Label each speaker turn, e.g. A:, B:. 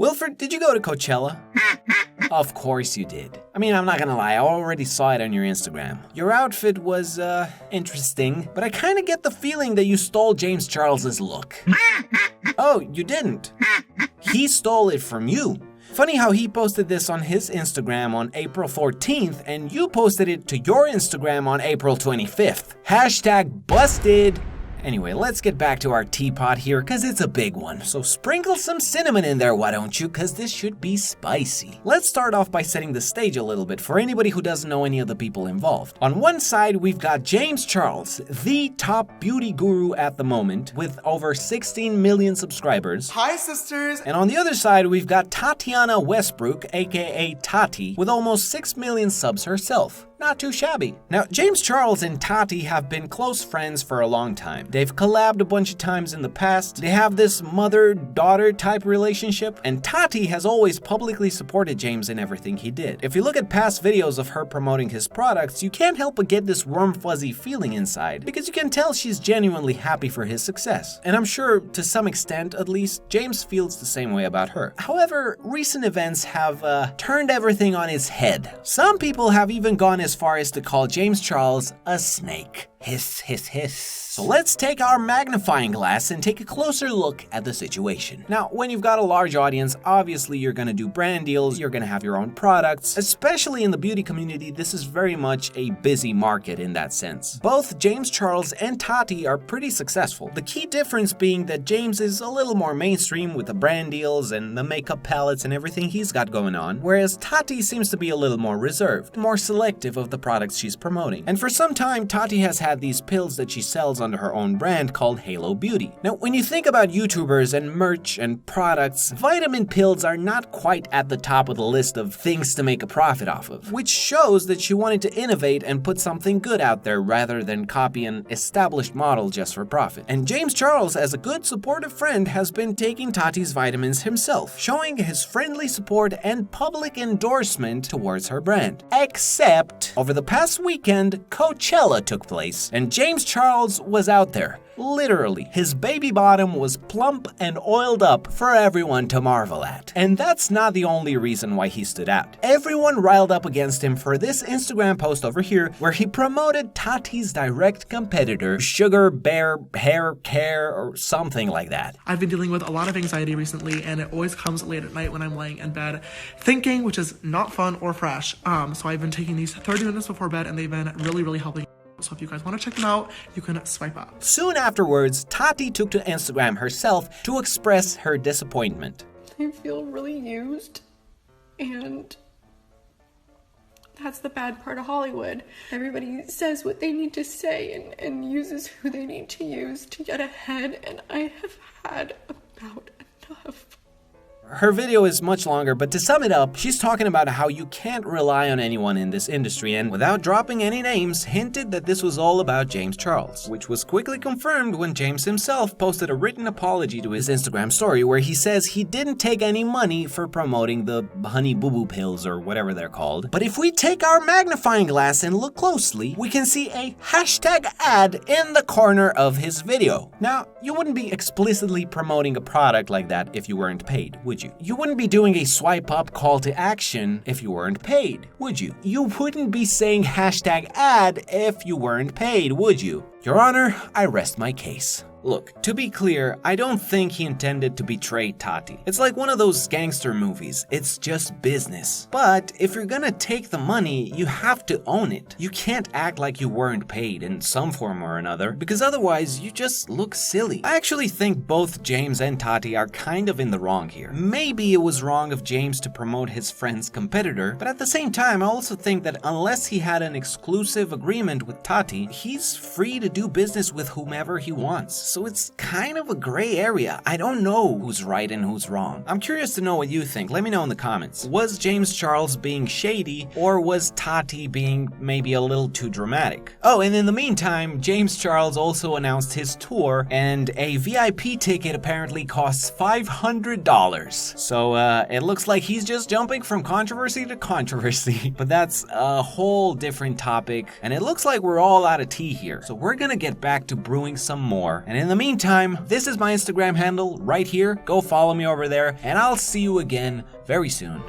A: Wilfred, did you go to Coachella? Of course you did. I mean, I'm not gonna lie, I already saw it on your Instagram. Your outfit was, interesting, but I kinda get the feeling that you stole James Charles's look. Oh, you didn't? He stole it from you. Funny how he posted this on his Instagram on April 14th, and you posted it to your Instagram on April 25th. Hashtag busted. Anyway, let's get back to our teapot here, cause it's a big one. So sprinkle some cinnamon in there, why don't you? Cause this should be spicy. Let's start off by setting the stage a little bit for anybody who doesn't know any of the people involved. On one side, we've got James Charles, the top beauty guru at the moment, with over 16 million subscribers.
B: Hi, sisters!
A: And on the other side, we've got Tati Westbrook, aka Tati, with almost 6 million subs herself. Not too shabby. Now, James Charles and Tati have been close friends for a long time. They've collabed a bunch of times in the past. They have this mother-daughter type relationship, and Tati has always publicly supported James in everything he did. If you look at past videos of her promoting his products, you can't help but get this warm fuzzy feeling inside, because you can tell she's genuinely happy for his success. And I'm sure, to some extent at least, James feels the same way about her. However, recent events have turned everything on its head. Some people have even gone as far as to call James Charles a snake. Hiss, hiss, hiss. So let's take our magnifying glass and take a closer look at the situation. Now, when you've got a large audience, obviously you're gonna do brand deals, you're gonna have your own products. Especially in the beauty community, this is very much a busy market in that sense. Both James Charles and Tati are pretty successful. The key difference being that James is a little more mainstream with the brand deals and the makeup palettes and everything he's got going on, whereas Tati seems to be a little more reserved, more selective of the products she's promoting. And for some time, Tati has had these pills that she sells under her own brand called Halo Beauty. Now, when you think about YouTubers and merch and products, vitamin pills are not quite at the top of the list of things to make a profit off of, which shows that she wanted to innovate and put something good out there rather than copy an established model just for profit. And James Charles, as a good supportive friend, has been taking Tati's vitamins himself, showing his friendly support and public endorsement towards her brand. Except, over the past weekend, Coachella took place, and James Charles was out there. Literally, his baby bottom was plump and oiled up for everyone to marvel at. And that's not the only reason why he stood out. Everyone riled up against him for this Instagram post over here where he promoted Tati's direct competitor, Sugar Bear Hair Care or something like that.
B: I've been dealing with a lot of anxiety recently, and it always comes late at night when I'm laying in bed thinking, which is not fun or fresh. So I've been taking these 30 minutes before bed, and they've been really helping. So if you guys want to check them out, you can swipe up.
A: Soon afterwards, Tati took to Instagram herself to express her disappointment.
C: I feel really used, and that's the bad part of Hollywood. Everybody says what they need to say and uses who they need to use to get ahead, and I have had about enough.
A: Her video is much longer, but to sum it up, she's talking about how you can't rely on anyone in this industry and, without dropping any names, hinted that this was all about James Charles, which was quickly confirmed when James himself posted a written apology to his Instagram story where he says he didn't take any money for promoting the honey boo boo pills or whatever they're called. But if we take our magnifying glass and look closely, we can see a hashtag ad in the corner of his video. Now, you wouldn't be explicitly promoting a product like that if you weren't paid, would you? You wouldn't be doing a swipe up call to action if you weren't paid, would you? You wouldn't be saying hashtag ad if you weren't paid, would you? Your Honor, I rest my case. Look, to be clear, I don't think he intended to betray Tati. It's like one of those gangster movies. It's just business. But if you're gonna take the money, you have to own it. You can't act like you weren't paid in some form or another, because otherwise you just look silly. I actually think both James and Tati are kind of in the wrong here. Maybe it was wrong of James to promote his friend's competitor, but at the same time, I also think that unless he had an exclusive agreement with Tati, he's free to do business with whomever he wants. So it's kind of a gray area. I don't know who's right and who's wrong. I'm curious to know what you think. Let me know in the comments. Was James Charles being shady, or was Tati being maybe a little too dramatic? Oh, and in the meantime, James Charles also announced his tour, and a VIP ticket apparently costs $500. So it looks like he's just jumping from controversy to controversy. But that's a whole different topic, and it looks like we're all out of tea here. So we're gonna get back to brewing some more. And in the meantime, this is my Instagram handle right here. Go follow me over there, and I'll see you again very soon.